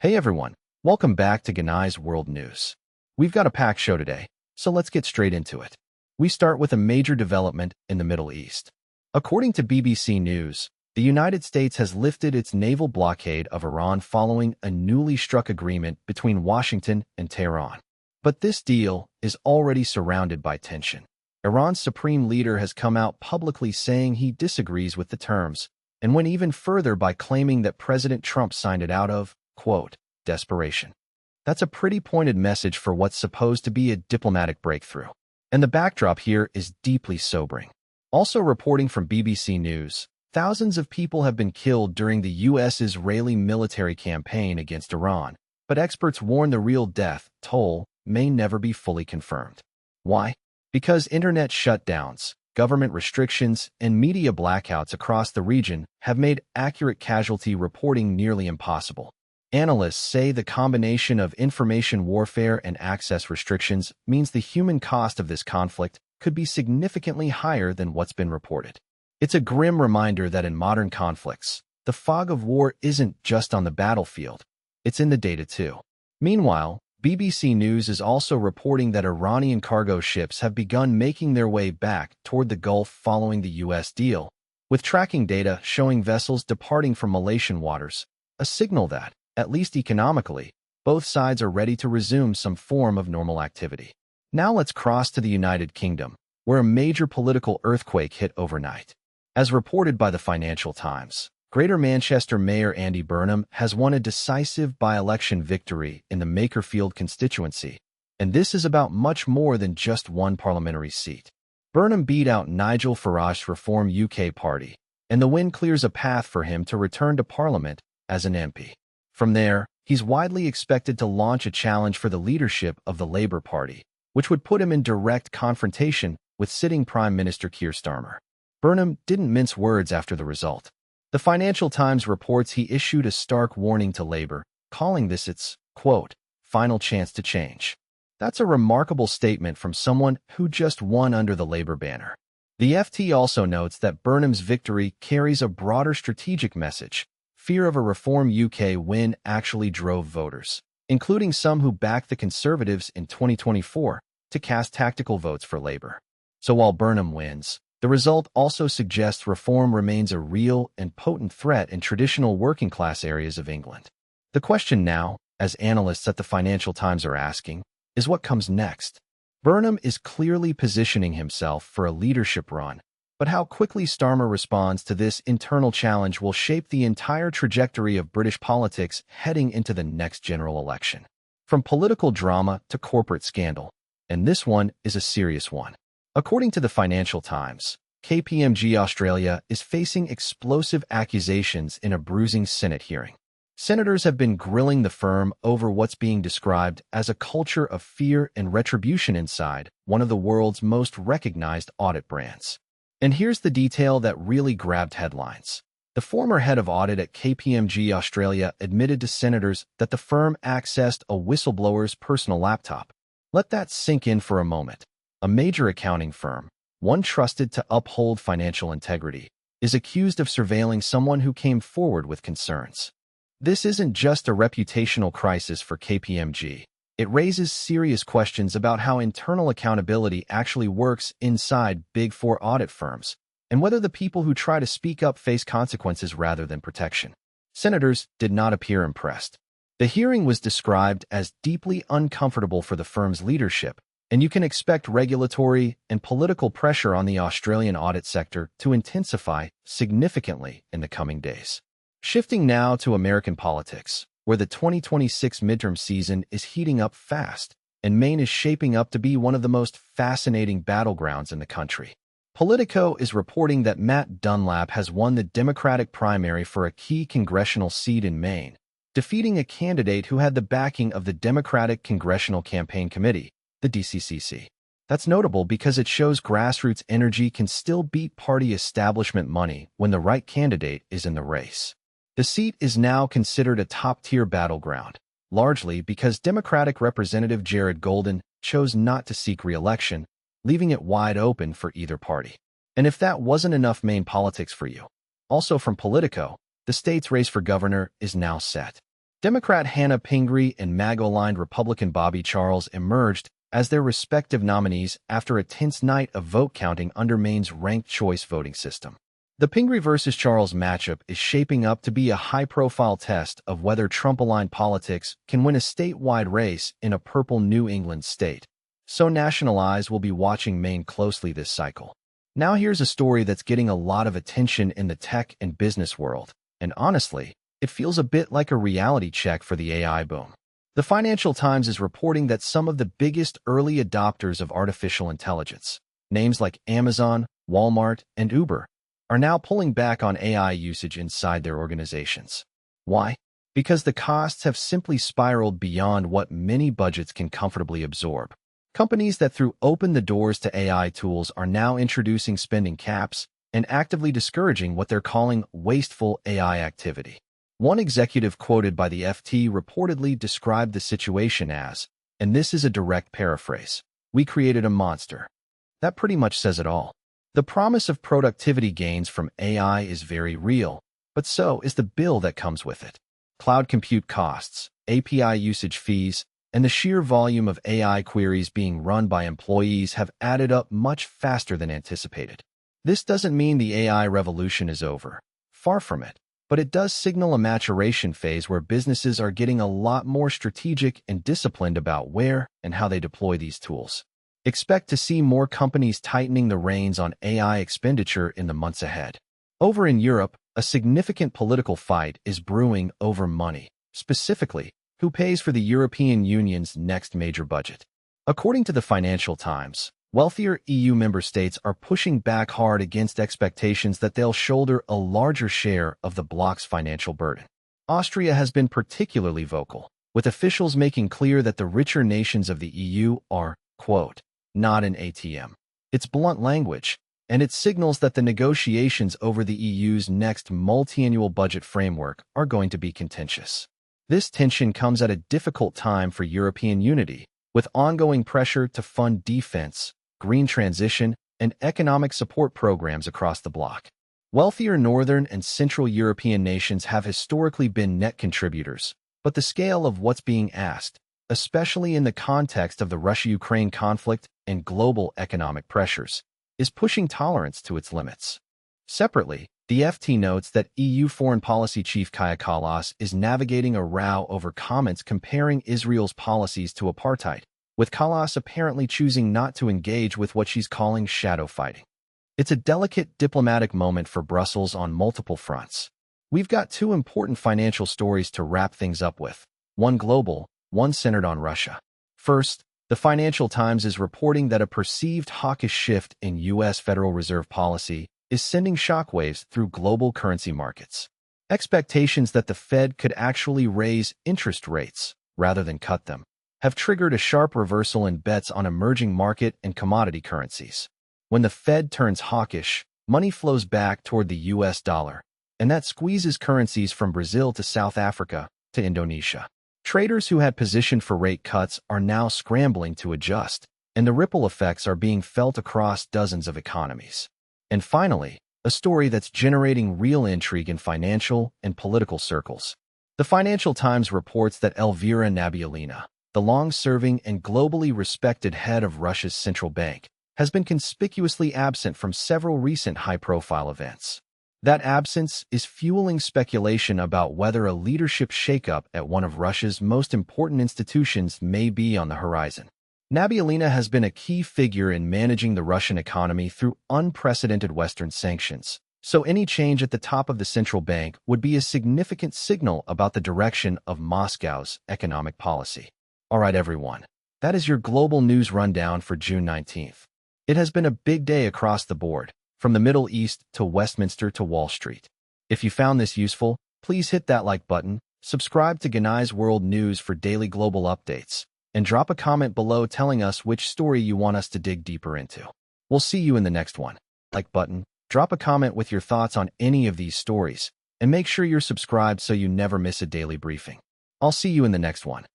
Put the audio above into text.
Hey everyone, welcome back to Genai World News. We've got a packed show today, so let's get straight into it. We start with a major development in the Middle East. According to BBC News, the United States has lifted its naval blockade of Iran following a newly struck agreement between Washington and Tehran. But this deal is already surrounded by tension. Iran's supreme leader has come out publicly saying he disagrees with the terms, and went even further by claiming that President Trump signed it out of, quote, desperation. That's a pretty pointed message for what's supposed to be a diplomatic breakthrough. And the backdrop here is deeply sobering. Also reporting from BBC News, thousands of people have been killed during the U.S.-Israeli military campaign against Iran, but experts warn the real death toll may never be fully confirmed. Why? Because internet shutdowns, government restrictions, and media blackouts across the region have made accurate casualty reporting nearly impossible. Analysts say the combination of information warfare and access restrictions means the human cost of this conflict could be significantly higher than what's been reported. It's a grim reminder that in modern conflicts, the fog of war isn't just on the battlefield, it's in the data too. Meanwhile, BBC News is also reporting that Iranian cargo ships have begun making their way back toward the Gulf following the U.S. deal, with tracking data showing vessels departing from Malaysian waters, a signal that, at least economically, both sides are ready to resume some form of normal activity. Now let's cross to the United Kingdom, where a major political earthquake hit overnight. As reported by the Financial Times, Greater Manchester Mayor Andy Burnham has won a decisive by-election victory in the Makerfield constituency, and this is about much more than just one parliamentary seat. Burnham beat out Nigel Farage's Reform UK party, and the win clears a path for him to return to Parliament as an MP. From there, he's widely expected to launch a challenge for the leadership of the Labour Party, which would put him in direct confrontation with sitting Prime Minister Keir Starmer. Burnham didn't mince words after the result. The Financial Times reports he issued a stark warning to Labour, calling this its, quote, final chance to change. That's a remarkable statement from someone who just won under the Labour banner. The FT also notes that Burnham's victory carries a broader strategic message. Fear of a Reform UK win actually drove voters, including some who backed the Conservatives in 2024, to cast tactical votes for Labour. So while Burnham wins, the result also suggests reform remains a real and potent threat in traditional working-class areas of England. The question now, as analysts at the Financial Times are asking, is what comes next? Burnham is clearly positioning himself for a leadership run, but how quickly Starmer responds to this internal challenge will shape the entire trajectory of British politics heading into the next general election. From political drama to corporate scandal, and this one is a serious one. According to the Financial Times, KPMG Australia is facing explosive accusations in a bruising Senate hearing. Senators have been grilling the firm over what's being described as a culture of fear and retribution inside one of the world's most recognized audit brands. And here's the detail that really grabbed headlines. The former head of audit at KPMG Australia admitted to senators that the firm accessed a whistleblower's personal laptop. Let that sink in for a moment. A major accounting firm, one trusted to uphold financial integrity, is accused of surveilling someone who came forward with concerns. This isn't just a reputational crisis for KPMG. It raises serious questions about how internal accountability actually works inside Big Four audit firms, and whether the people who try to speak up face consequences rather than protection. Senators did not appear impressed. The hearing was described as deeply uncomfortable for the firm's leadership, and you can expect regulatory and political pressure on the Australian audit sector to intensify significantly in the coming days. Shifting now to American politics, where the 2026 midterm season is heating up fast, and Maine is shaping up to be one of the most fascinating battlegrounds in the country. Politico is reporting that Matt Dunlap has won the Democratic primary for a key congressional seat in Maine, defeating a candidate who had the backing of the Democratic Congressional Campaign Committee, the DCCC. That's notable because it shows grassroots energy can still beat party establishment money when the right candidate is in the race. The seat is now considered a top-tier battleground, largely because Democratic Representative Jared Golden chose not to seek re-election, leaving it wide open for either party. And if that wasn't enough Maine politics for you, also from Politico, the state's race for governor is now set. Democrat Hannah Pingree and MAGA-aligned Republican Bobby Charles emerged as their respective nominees after a tense night of vote counting under Maine's ranked choice voting system. The Pingree versus Charles matchup is shaping up to be a high-profile test of whether Trump-aligned politics can win a statewide race in a purple New England state. So national eyes will be watching Maine closely this cycle. Now here's a story that's getting a lot of attention in the tech and business world, and honestly, it feels a bit like a reality check for the AI boom. The Financial Times is reporting that some of the biggest early adopters of artificial intelligence, names like Amazon, Walmart, and Uber, are now pulling back on AI usage inside their organizations. Why? Because the costs have simply spiraled beyond what many budgets can comfortably absorb. Companies that threw open the doors to AI tools are now introducing spending caps and actively discouraging what they're calling wasteful AI activity. One executive quoted by the FT reportedly described the situation as, and this is a direct paraphrase, "We created a monster." That pretty much says it all. The promise of productivity gains from AI is very real, but so is the bill that comes with it. Cloud compute costs, API usage fees, and the sheer volume of AI queries being run by employees have added up much faster than anticipated. This doesn't mean the AI revolution is over. Far from it. But it does signal a maturation phase where businesses are getting a lot more strategic and disciplined about where and how they deploy these tools. Expect to see more companies tightening the reins on AI expenditure in the months ahead. Over in Europe, a significant political fight is brewing over money, specifically, who pays for the European Union's next major budget. According to the Financial Times, wealthier EU member states are pushing back hard against expectations that they'll shoulder a larger share of the bloc's financial burden. Austria has been particularly vocal, with officials making clear that the richer nations of the EU are, quote, not an ATM. It's blunt language, and it signals that the negotiations over the EU's next multi-annual budget framework are going to be contentious. This tension comes at a difficult time for European unity, with ongoing pressure to fund defense, green transition, and economic support programs across the bloc. Wealthier Northern and Central European nations have historically been net contributors, but the scale of what's being asked, especially in the context of the Russia-Ukraine conflict and global economic pressures, is pushing tolerance to its limits. Separately, the FT notes that EU Foreign Policy Chief Kaja Kallas is navigating a row over comments comparing Israel's policies to apartheid, with Kallas apparently choosing not to engage with what she's calling shadow fighting. It's a delicate diplomatic moment for Brussels on multiple fronts. We've got two important financial stories to wrap things up with, one global, one centered on Russia. First, the Financial Times is reporting that a perceived hawkish shift in U.S. Federal Reserve policy is sending shockwaves through global currency markets. Expectations that the Fed could actually raise interest rates, rather than cut them, have triggered a sharp reversal in bets on emerging market and commodity currencies. When the Fed turns hawkish, money flows back toward the U.S. dollar, and that squeezes currencies from Brazil to South Africa to Indonesia. Traders who had positioned for rate cuts are now scrambling to adjust, and the ripple effects are being felt across dozens of economies. And finally, a story that's generating real intrigue in financial and political circles. The Financial Times reports that Elvira Nabiullina, the long-serving and globally respected head of Russia's central bank, has been conspicuously absent from several recent high-profile events. That absence is fueling speculation about whether a leadership shakeup at one of Russia's most important institutions may be on the horizon. Nabiullina has been a key figure in managing the Russian economy through unprecedented Western sanctions, so any change at the top of the central bank would be a significant signal about the direction of Moscow's economic policy. All right, everyone, that is your global news rundown for June 19th. It has been a big day across the board, from the Middle East to Westminster to Wall Street. If you found this useful, please hit that like button, subscribe to Genai World News for daily global updates, and drop a comment below telling us which story you want us to dig deeper into. We'll see you in the next one. Like button, drop a comment with your thoughts on any of these stories, and make sure you're subscribed so you never miss a daily briefing. I'll see you in the next one.